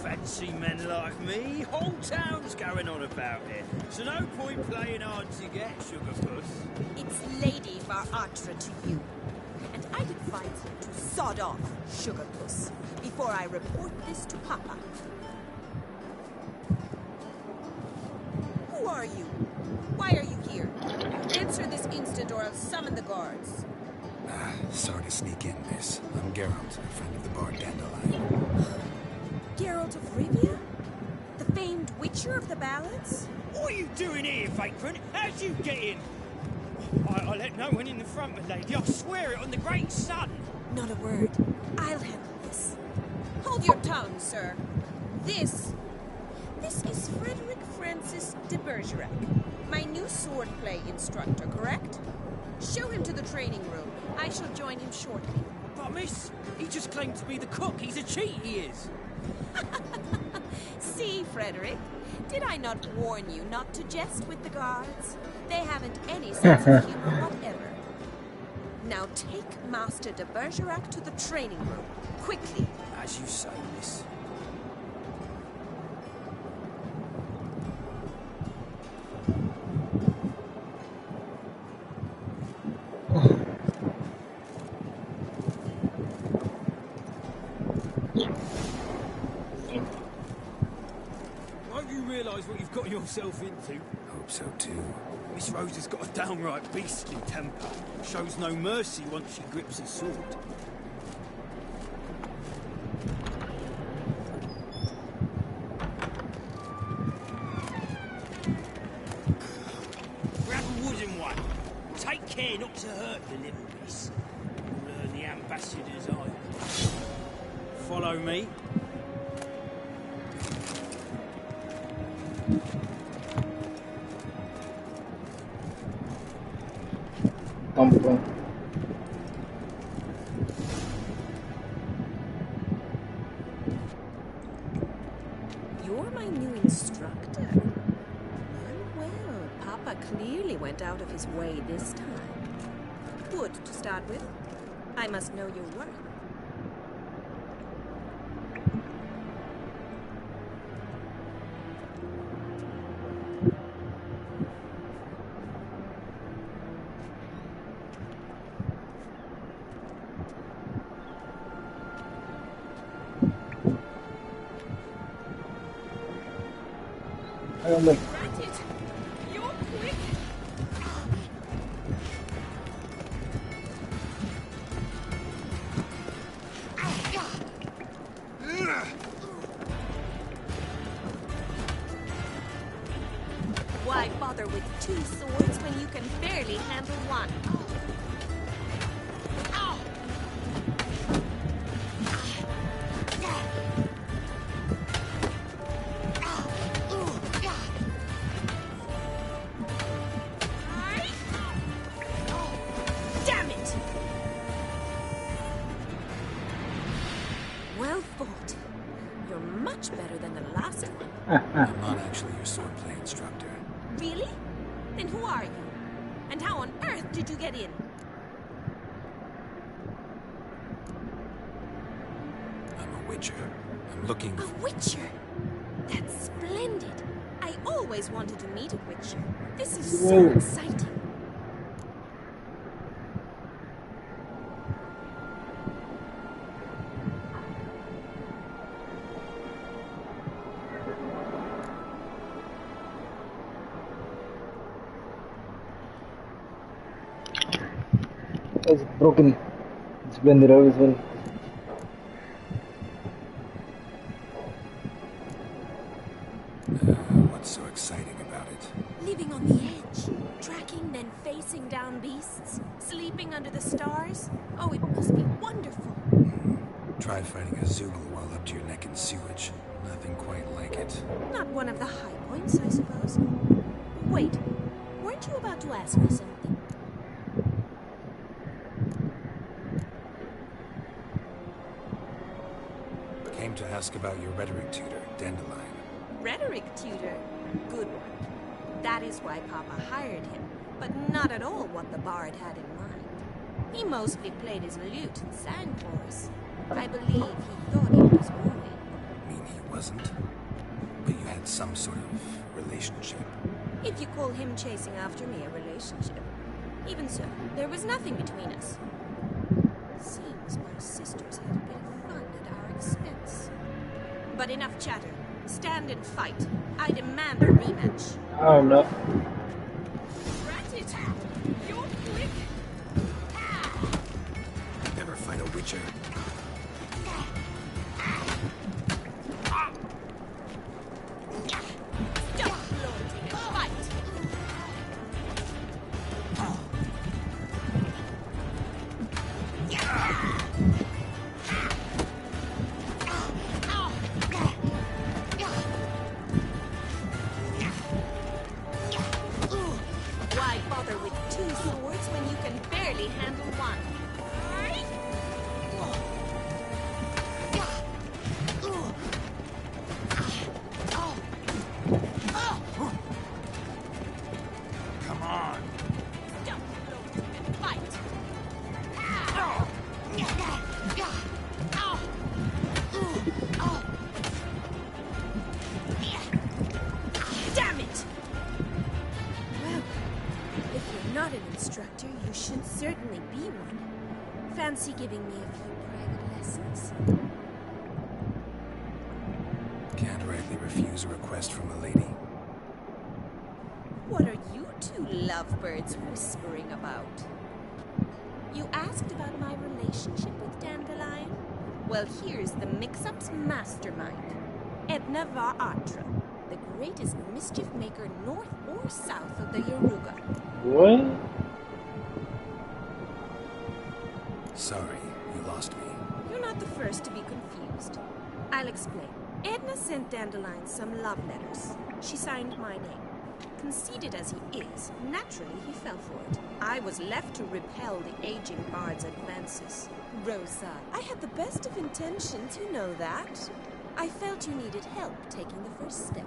Fancy men like me, whole town's going on about it. So no point playing hard to get, Sugarpuss. It's Lady Baratra to you. And I'd advise you to sod off, Sugarpuss, before I report this to Papa. Who are you? Why are you here? Answer this instant or I'll summon the guards. Sorry to sneak in, miss. I'm Geralt, a friend of the bard Dandelion. Geralt of Rivia? The famed witcher of the ballads? What are you doing here, vagrant? How'd you get in? I let no one in the front, my lady. I swear it on the great sun. Not a word. I'll handle this. Hold your tongue, sir. This is Frederick Francis de Bergerac, my new swordplay instructor, correct? Show him to the training room. I shall join him shortly. But miss, he just claimed to be the cook. He's a cheat, he is. See, Frederick, did I not warn you not to jest with the guards? They haven't any sense of humor whatever. Now take Master de Bergerac to the training room, quickly. As you say, miss. Won't you realise what you've got yourself into? Hope so too. Miss Rose has got a downright beastly temper. Shows no mercy once she grips a sword. Grab a wooden one. Take care not to hurt the little miss. You'll learn the ambassador's eye. Follow me. You're my new instructor. Well, Papa clearly went out of his way this time. Good to start with. I must know your worth. I'm like, Ratted! You're quick! Why bother with two swords when you can barely handle one? Damn it! Well fought. You're much better than the last one. I'm not actually your swordplay instructor. Really? Then who are you? And how on earth did you get in? I'm a witcher. I'm looking A witcher? That's splendid. I always wanted to meet a witcher. This is so Whoa. exciting. it's broken. It's blended out as well. What's so exciting about it? Living on the edge. Tracking, then facing down beasts. Sleeping under the stars. Oh, it must be wonderful. Try fighting a Zoogle while up to your neck in sewage. Nothing quite like it. Not one of the high points, I suppose. Wait, weren't you about to ask me something? Came to ask about your rhetoric tutor, Dandelion. Rhetoric tutor. Good one. That is why Papa hired him, but not at all what the bard had in mind. He mostly played his lute and sang for us. I believe he thought he was wooing. Mean he wasn't? But you had some sort of relationship. If you call him chasing after me a relationship. Even so, there was nothing between us. Seems my sisters had a bit of fun at our expense. But enough chatter. Stand and fight. I demand a rematch. I don't know. Ratted! You're quick! Never fight a witcher. Stop floating and fight! Why bother with two swords when you can barely handle one? Come on! Stop floating and fight! Damn it! Well, if you're not an instructor, you should certainly be one. Fancy giving me a few private lessons? Can't rightly refuse a request from a lady. What are you two lovebirds whispering about? You asked about my relationship with Dandelion? Well, here's the mix-up's mastermind. Edna Va'atra, the greatest mischief maker north or south of the Yaruga. What? Sorry, you lost me. You're not the first to be confused. I'll explain. Edna sent Dandelion some love letters. She signed my name. Conceited as he is, naturally he fell for it. I was left to repel the aging bard's advances. Rosa, I had the best of intentions, you know that. I felt you needed help taking the first step.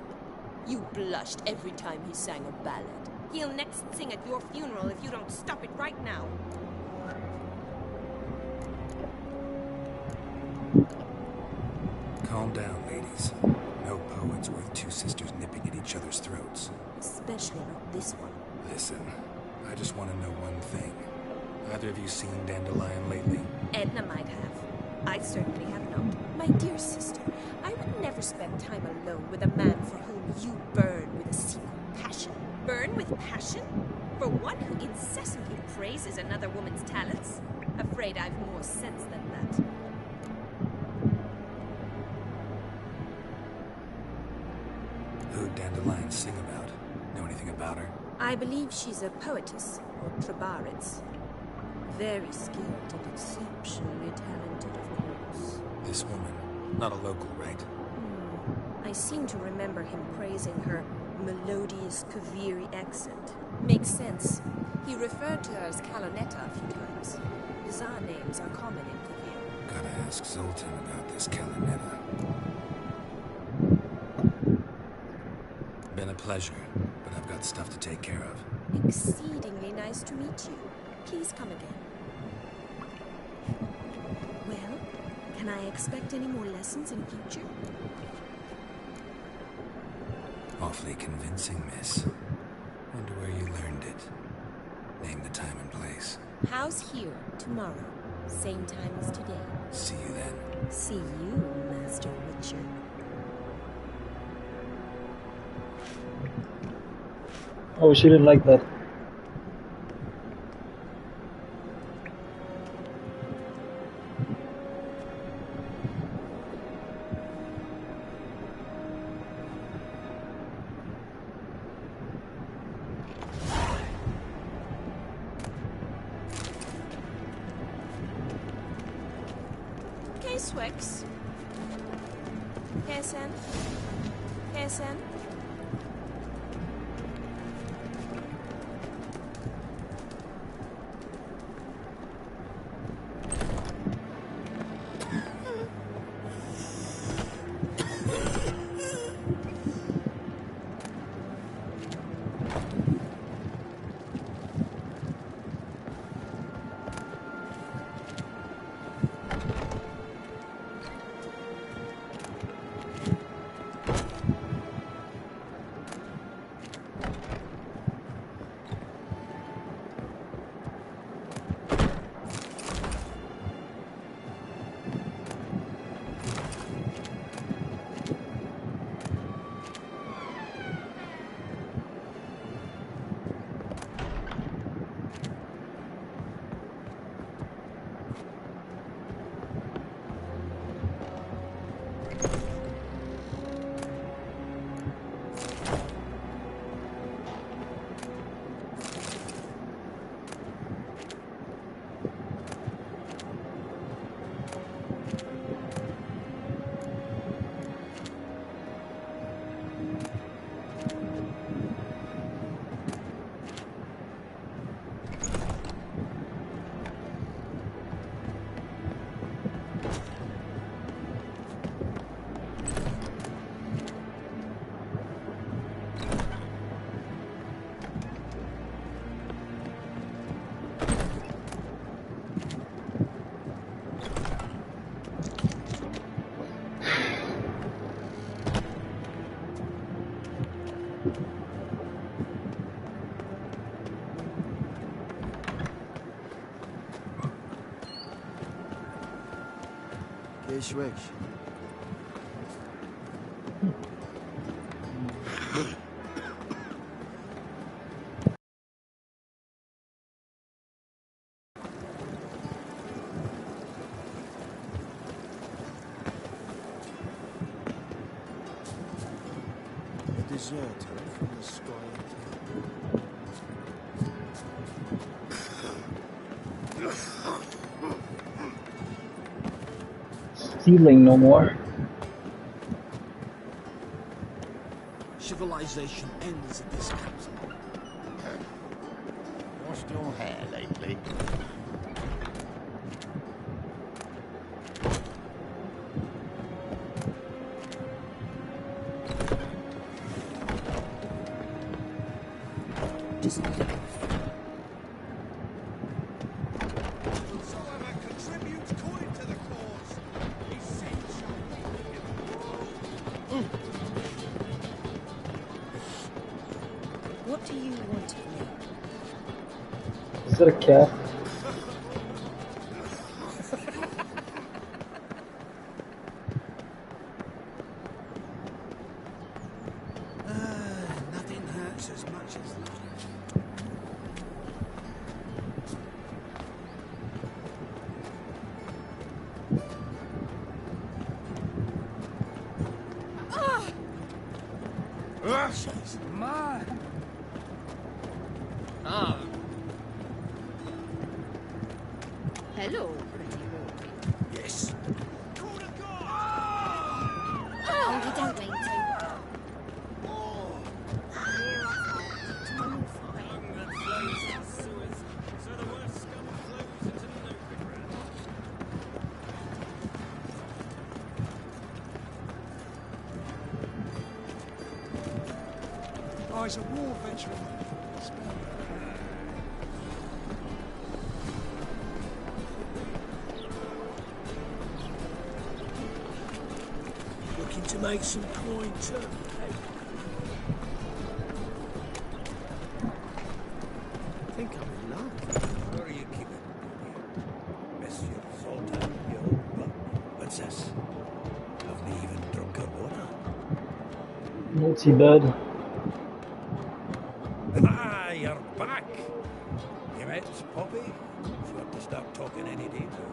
You blushed every time he sang a ballad. He'll next sing at your funeral if you don't stop it right now. Calm down, ladies. No poet's worth two sisters nipping at each other's throats. Especially not this one. Listen, I just want to know one thing. Either of you seen Dandelion lately? Edna might have. I certainly have not. My dear sister, I would never spend time alone with a man for whom you burn with a secret passion. Burn with passion? For one who incessantly praises another woman's talents? Afraid I've more sense than that. Who'd Dandelion sing about? Know anything about her? I believe she's a poetess, or tribarids. Very skilled and exceptionally talented, of course. This woman, not a local, right? I seem to remember him praising her melodious Kaviri accent. Makes sense. He referred to her as Calonetta a few times. Bizarre names are common in Kavir. Gotta ask Zoltan about this Calonetta. Been a pleasure, but I've got stuff to take care of. Exceedingly nice to meet you. Please come again. Well, can I expect any more lessons in future? Awfully convincing, miss. Wonder where you learned it. Name the time and place. House here, tomorrow. Same time as today. See you then. See you, Master Witcher. Oh, she didn't like that. Swix. Pearson. Pearson. Schweg. A deserter from the sky. Stealing no more. Civilization ends at this castle. Lost your hair lately? that a cat? Nothing hurts as much as love. She's mine. Ah. Hello, pretty boy. Yes. Oh, you don't mean to. Tongue that flows in sewers, so the worst scum flows into no good ground. Oh, he's a war veteran. Looking to make some coin too, eh? I think I'm in love. Where are you keeping? Monsieur Sultan, you old buck. What's this? Haven't even drunk her water. Not too bad. Ah, you're back! You met Poppy? She ought to start talking any day now.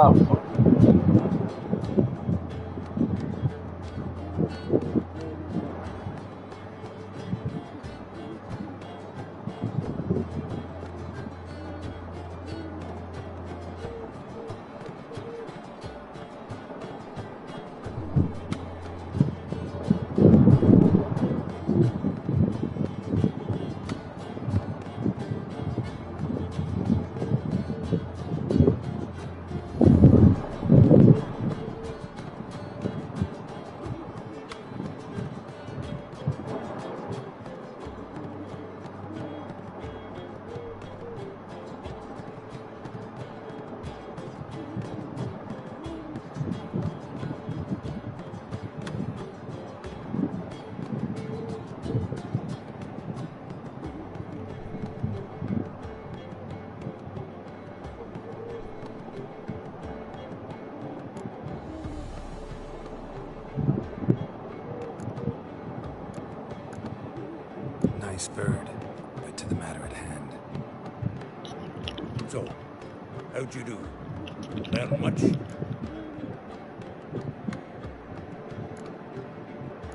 Oh, fuck. spurred, but to the matter at hand. So, how'd you do? Learn much?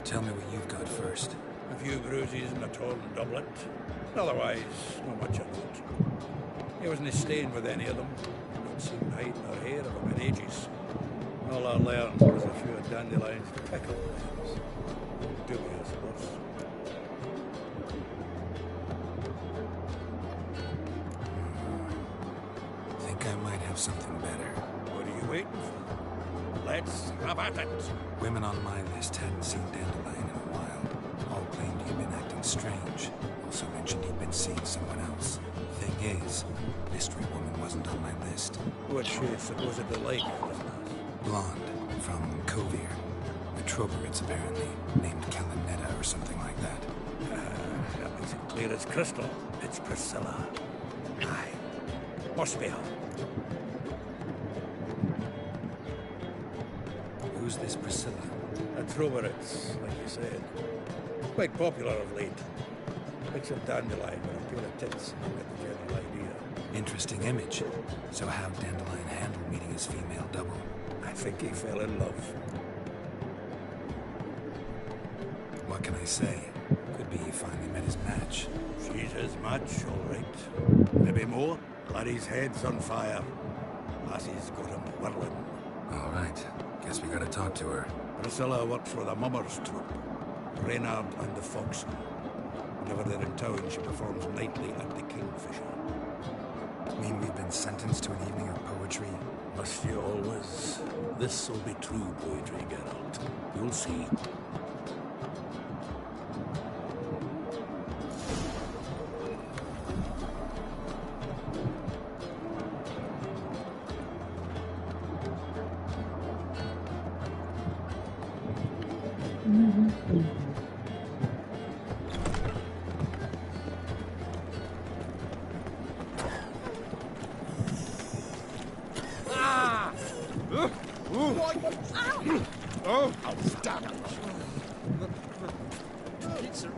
Tell me what you've got first. A few bruises and a torn doublet. Otherwise, not much of it. He wasn't staying with any of them. Not seen hide nor hair of him in ages. All I learned was a few dandelions pickled things. Dubious, of course. Think I might have something better. What are you waiting for? Let's have at it. Women on my list hadn't seen Dandelion in a while. All claimed he'd been acting strange. Also mentioned he'd been seeing someone else. Thing is, mystery woman wasn't on my list. What's she supposedly like? Blonde, from Kovier. A Troberitz, apparently, named Calinetta or something like that. That makes it clear as crystal. It's Priscilla. Aye. Must be her. Who's this Priscilla? A Troberitz, like you said. Quite popular of late. Like some dandelion with a pair of tits. You get the general idea. Interesting image. So how'd Dandelion handle meeting his female double? I think he fell in love. What can I say? Could be he finally met his match. She's his match, all right. Maybe more. Laddie's head's on fire. Lassie's got him whirling. All right. Guess we gotta talk to her. Priscilla works for the Mummers troupe. Reynard and the Foxen. Whenever they're in town, she performs nightly at the Kingfisher. Mean we've been sentenced to an evening of poetry? Must you always? This'll be true poetry, Geralt. You'll see. Oh, damn it! It's a